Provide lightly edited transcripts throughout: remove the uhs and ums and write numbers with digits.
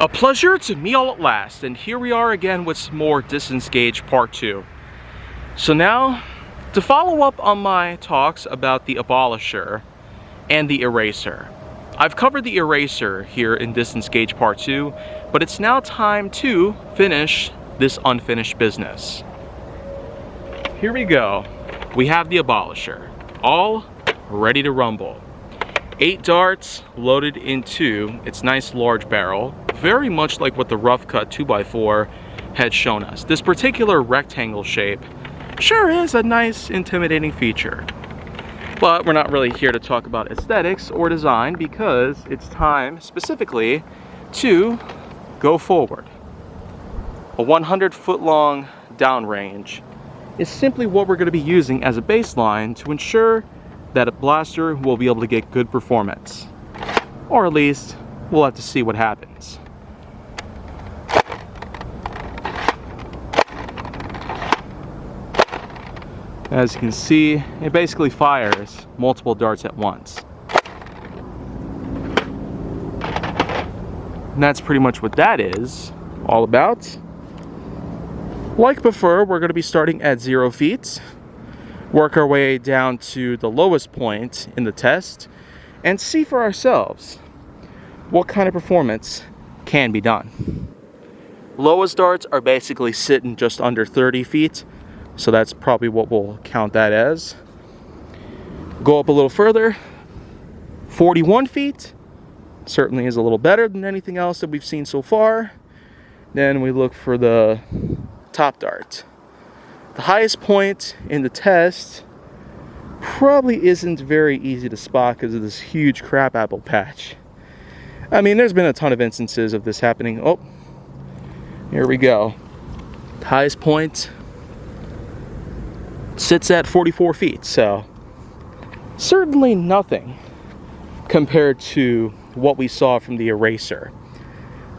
A pleasure to meet all at last, and here we are again with some more Distance Gauge Part 2. So now, to follow up on my talks about the Abolisher and the Eraser. I've covered the Eraser here in Distance Gauge Part 2, but it's now time to finish this unfinished business. Here we go. We have the Abolisher, all ready to rumble. 8 darts loaded into its nice large barrel, very much like what the rough cut 2x4 had shown us. This particular rectangle shape sure is a nice intimidating feature. But we're not really here to talk about aesthetics or design because it's time specifically to go forward. A 100-foot long downrange is simply what we're going to be using as a baseline to ensure that a blaster will be able to get good performance. Or at least, we'll have to see what happens. As you can see, it basically fires multiple darts at once. And that's pretty much what that is all about. Like before, we're going to be starting at 0 feet. Work our way down to the lowest point in the test and see for ourselves what kind of performance can be done. Lowest darts are basically sitting just under 30 feet, so that's probably what we'll count that as. Go up a little further, 41 feet, certainly is a little better than anything else that we've seen so far. Then we look for the top dart. The highest point in the test probably isn't very easy to spot because of this huge crabapple patch. I mean, there's been a ton of instances of this happening. Oh, here we go. The highest point sits at 44 feet, so certainly nothing compared to what we saw from the Eraser.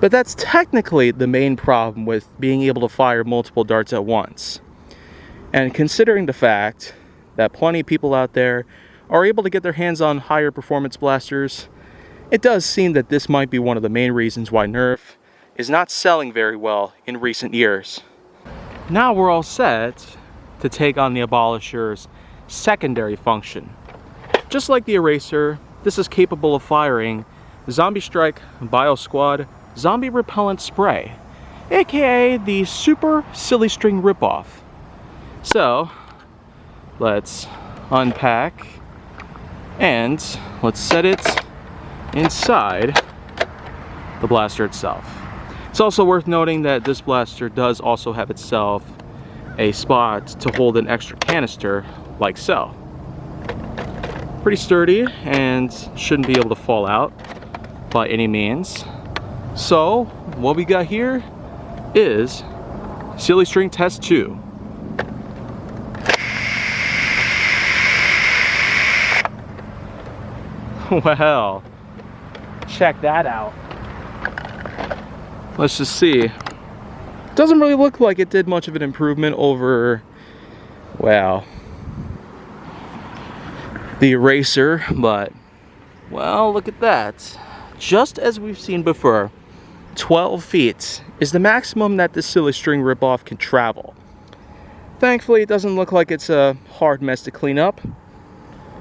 But that's technically the main problem with being able to fire multiple darts at once. And considering the fact that plenty of people out there are able to get their hands on higher performance blasters, it does seem that this might be one of the main reasons why Nerf is not selling very well in recent years. Now we're all set to take on the Abolisher's secondary function. Just like the Eraser, this is capable of firing Zombie Strike Bio Squad Zombie Repellent Spray, aka the Super Silly String ripoff. So, let's unpack and let's set it inside the blaster itself. It's also worth noting that this blaster does also have itself a spot to hold an extra canister like so. Pretty sturdy and shouldn't be able to fall out by any means. So, what we got here is Silly String Test 2. Well, check that out. Let's just see. Doesn't really look like it did much of an improvement over, well, the Eraser, but, well, look at that. Just as we've seen before, 12 feet is the maximum that this Silly String ripoff can travel. Thankfully, it doesn't look like it's a hard mess to clean up.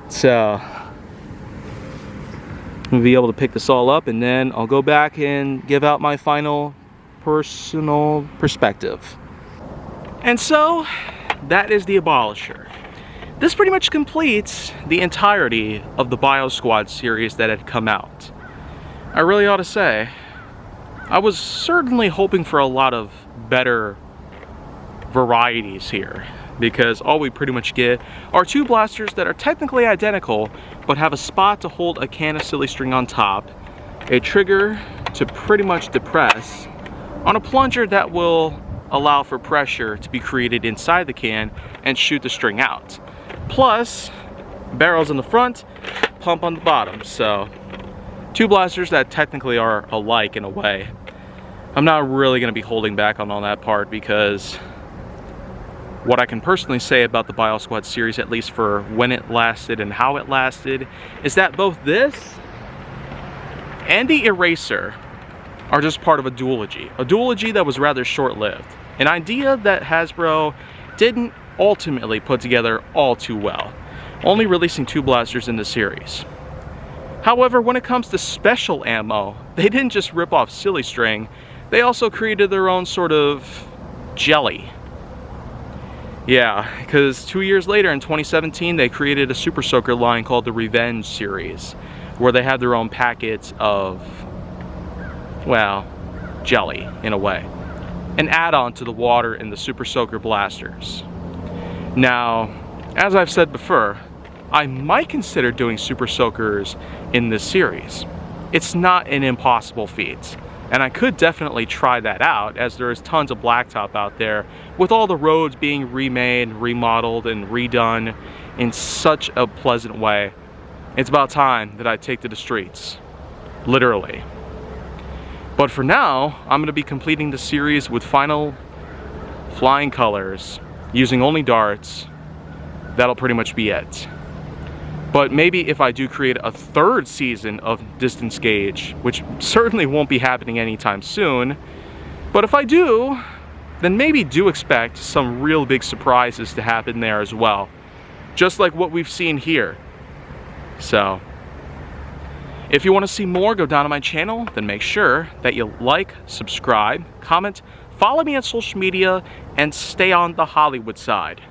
So, I'm gonna be able to pick this all up, and then I'll go back and give out my final personal perspective. And so, that is the Abolisher. This pretty much completes the entirety of the Bio Squad series that had come out. I really ought to say, I was certainly hoping for a lot of better varieties here, because all we pretty much get are 2 blasters that are technically identical but have a spot to hold a can of Silly String on top, a trigger to pretty much depress, on a plunger that will allow for pressure to be created inside the can and shoot the string out, plus barrels in the front, pump on the bottom. So 2 blasters that technically are alike in a way. I'm not really going to be holding back on all that part, because what I can personally say about the Bio Squad series, at least for when it lasted and how it lasted, is that both this and the Eraser are just part of a duology that was rather short-lived, an idea that Hasbro didn't ultimately put together all too well, only releasing 2 blasters in the series. However, when it comes to special ammo, they didn't just rip off Silly String, they also created their own sort of jelly. Yeah, because 2 years later in 2017 they created a Super Soaker line called the Revenge series, where they had their own packets of, well, jelly in a way, an add-on to the water in the Super Soaker blasters. Now, as I've said before, I might consider doing Super Soakers in this series. It's not an impossible feat, and I could definitely try that out, as there is tons of blacktop out there with all the roads being remade, remodeled, and redone in such a pleasant way. It's about time that I take to the streets, literally. But for now, I'm going to be completing the series with final flying colors, using only darts. That'll pretty much be it. But maybe if I do create a 3rd season of Distance Gauge, which certainly won't be happening anytime soon, but if I do, then maybe do expect some real big surprises to happen there as well, just like what we've seen here. So, if you want to see more, go down to my channel, then make sure that you like, subscribe, comment, follow me on social media, and stay on the Hollywood side.